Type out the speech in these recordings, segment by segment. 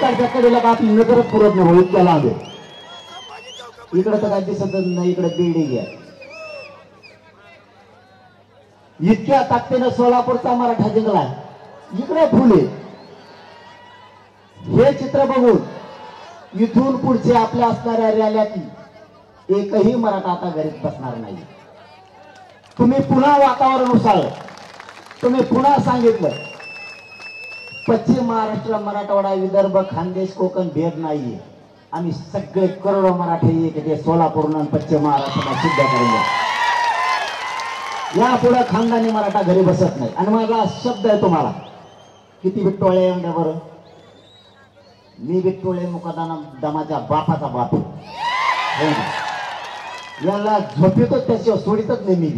इकडच्या कडेला का आपली नजरच पुरत नाही हो, इतक्या लांब आहे. इकडं तर काय दिसतच नाही, इकडे बिल्डिंग आहे. इतक्या ताकदीनं सोलापूरचा मराठा जिंकलाय. इकडे फुले. हे चित्र बघून इथून पुढचे आपल्या असणाऱ्या रॅल्यात एकही मराठा आता घरीच बसणार नाही. तुम्ही पुन्हा वातावरण उसळलं, तुम्ही पुन्हा सांगितलं पश्चिम महाराष्ट्र, मराठवाडा, विदर्भ, खानदेश, कोकण भेद नाहीये. आम्ही सगळे करोडो मराठी एक ते सोलापूर आणि पश्चिम महाराष्ट्राला सिद्ध करून द्या. यापुढे खानदानी मराठा घरी बसत नाही. आणि माझा शब्द आहे तुम्हाला, किती विठ्ठोळे एवढ्या बरं, मी विठ्ठोळे मुकादाना दमाच्या बापाचा बाप याला झोपेतच त्याशिवाय सोडितच नाही मी.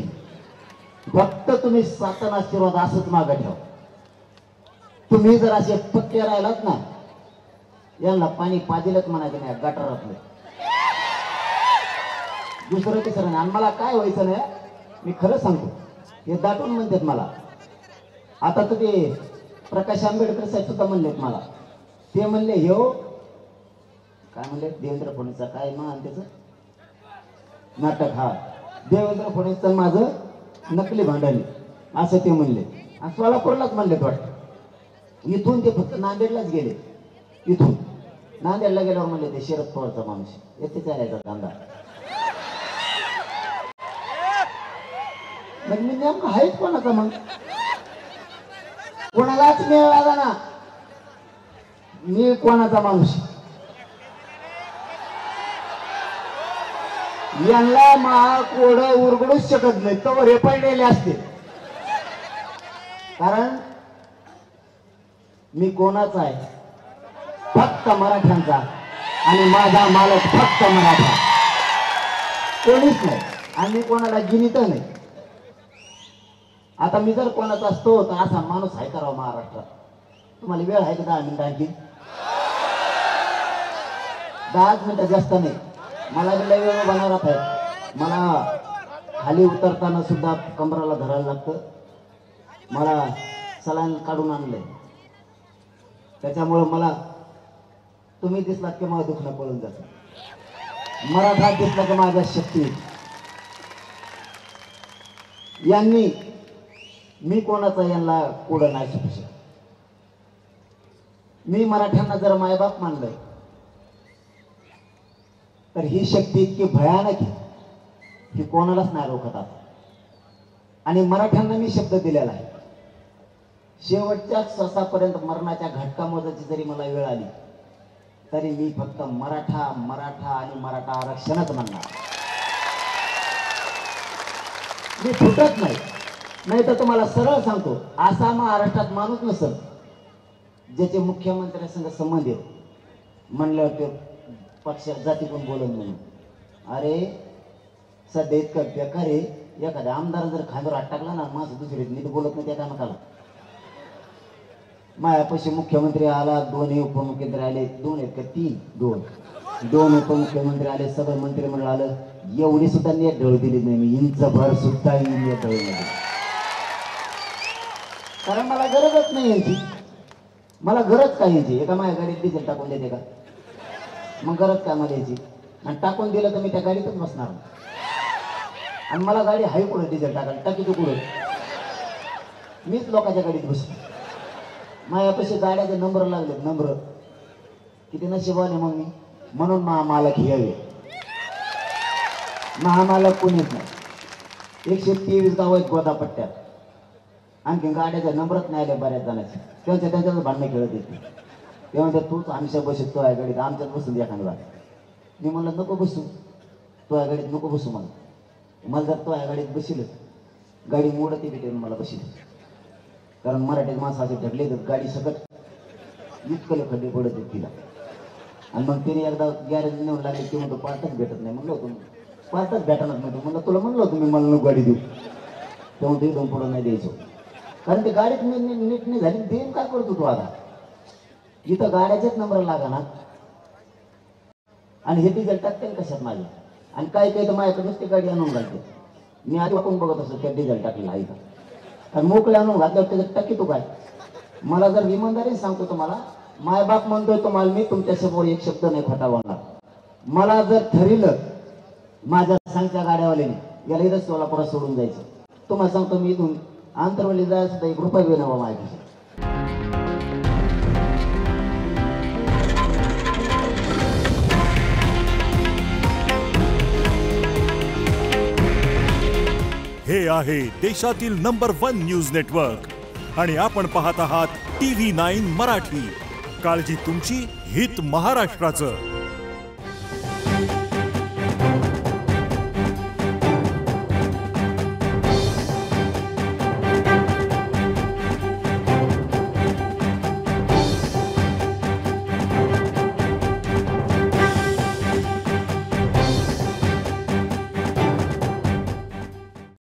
फक्त तुम्ही सातन आशीर्वाद असंच मागं ठेवा. तुम्ही जर असे पक्के राहिलात ना, यांना पाणी पाजिलच म्हणायचं नाही गटारातलं, दुसरं तिसरं नाही. आणि मला काय व्हायचं नाही, मी खरं सांगतो, हे दाटून म्हणतात मला. आता तर ते प्रकाश आंबेडकर साहेब सुद्धा म्हणलेत मला. ते म्हणले हो काय म्हणले, देवेंद्र फडणवीसचा काय मान त्याचं नाटक, हा देवेंद्र फडणवीसचं माझं नकली भांडणी असं ते म्हणले. आणि सोलापूरलाच म्हणलेत वाटतं. इथून ते फक्त नांदेडलाच गेले. इथून नांदेडला गेल्यावर म्हणले ते शरद पवारचा माणूस येथे चालायचा कांदा. मग मी नेमकं आहेच कोणाचा, मग कोणालाच मिळाला ना, मी कोणाचा माणूस. यांना महाकोड उरगडूच शकत नाही, तर हे पडलेले असते. कारण मी कोणाचा आहे, फक्त मराठ्यांचा. आणि माझा मालक फक्त मराठा, कोणीच नाही. आणि कोणाला गिनीत नाही. आता मी जर कोणाचा असतो तर असा माणूस आहे करावा महाराष्ट्रात. तुम्हाला वेळ आहे का 10 मिनिटं आणखी? 10 मिनिटं जास्त नाही. मला लय वेळ बनवत आहे. मला खाली उतरताना सुद्धा कमराला धरायला लागतं. मला सलाईन काढून आणलंय, त्याच्यामुळं मला तुम्ही दिसलात की मला दुखणं पळून जातं. मराठा दिसला की माझ्या शक्ती. यांनी मी कोणाचा यांना पुढं नाही शिकू शकत. मी मराठ्यांना जर मायबाप मानलंय तर ही शक्ती इतकी भयानक आहे की कोणालाच नाही रोखतात. आणि मराठ्यांना मी शब्द दिलेला आहे, शेवटच्या श्वासापर्यंत मरणाच्या घटका मोजायची जरी मला वेळ आली तरी मी फक्त मराठा मराठा आणि मराठा आरक्षणच म्हणणार. मी फुटत नाही. नाही तर तुम्हाला सरळ सांगतो, असा महाराष्ट्रात माणूस नसेल ज्याचे मुख्यमंत्र्यांसंग संबंध आहे म्हणल्यावर ते पक्ष जाती पण बोलून म्हणून. अरे सध्या इतकं बेकार आहे, एखाद्या आमदार जर खांद्यावर हात टाकला ना, माझं दुसरे नीट बोलत नाही त्या कामाला. मायापाशी मुख्यमंत्री आला, 2 उपमुख्यमंत्री आले, 2 आहेत का 3, 2 उपमुख्यमंत्री आले, सगळं मंत्रिमंडळ आलं, एवढी सुद्धा नीट ढळ दिली नाही मी. इंचभर सुद्धा नीट ढळ नाही. कारण मला गरजच नाही यांची. मला गरज काय यायची? एका माझ्या गाडीत डिझेल टाकून देते का? मग गरज काय मला यायची? आणि टाकून दिलं तर मी त्या गाडीतच बसणार. आणि मला गाडी हाय कुठे डिझेल टाकायला? टाकी तू कुठे? मीच लोकांच्या गाडीत बसतो. माझ्यापाशी गाड्याचे नंबर लागले, नंबर किती नशिबाने मग मी. म्हणून महामालक यावे. महामालक कोणीच नाही. 123 गाव आहेत गोदापट्ट्यात. आणखी गाड्याचा नंबरच नाही आले बऱ्याच जणांचे. त्यांच्याच भांडणे खेळत येते. ते म्हणतात तूच आमच्या बसत तो आहे गाडीत, आमच्याच बसून द्या खांदा. मी म्हणलं नको बसू, तो आहे गाडीत नको बसू. मला जर तो आहे गाडीत बसीलच गाडी मोडते भेटेल मला बसील. कारण मराठीत माणसं असे ढकले तर गाडी सकट इतकं खड्डे पडत आहेत तिला. आणि मग तिने एकदा गॅरेज नेऊन लागले की म्हणतो पार्टच भेटत नाही. म्हणलं होतं पार्टच भेटणार नव्हतं. म्हणलं तुला म्हणलं होतं मी, मला नको गाडी देऊ. तेव्हा ते 2 पुढं नाही द्यायचो. कारण ते गाडीत नीट नाही झाली. देईन काय करतो तू आता? इथं गाड्याचेच नंबर लागा ना. आणि हे डिझेल टाकते कशात माझ्या. आणि काही काही तर माझ्याकडे नुसती गाडी आणून घालते. मी आधी वाकून बघत असतो त्या डिझेल टाकलेला आहे का. आणि मोकळे आणून घातल्यावर त्याच्यात टाकी तू काय. मला जर इमानदारीने सांगतो तुम्हाला, मायबाप म्हणतोय तुम्हाला मी तुमच्या समोर एक शब्द नाही खोटा बोलणार. मला जर ठरलं माझ्या सांगत्या गाड्यावाल्याने याला इथंच सोलापुरात सोडून जायचं, तुम्हाला सांगतो मी इथून आंतरवली जायचं तर 1 रुपया बी नवा माझ्या. हे आहे देशातील नंबर 1 न्यूज नेटवर्क आणि आपण पाहत आहात TV9 मराठी. काळजी तुमची, हित महाराष्ट्राचं.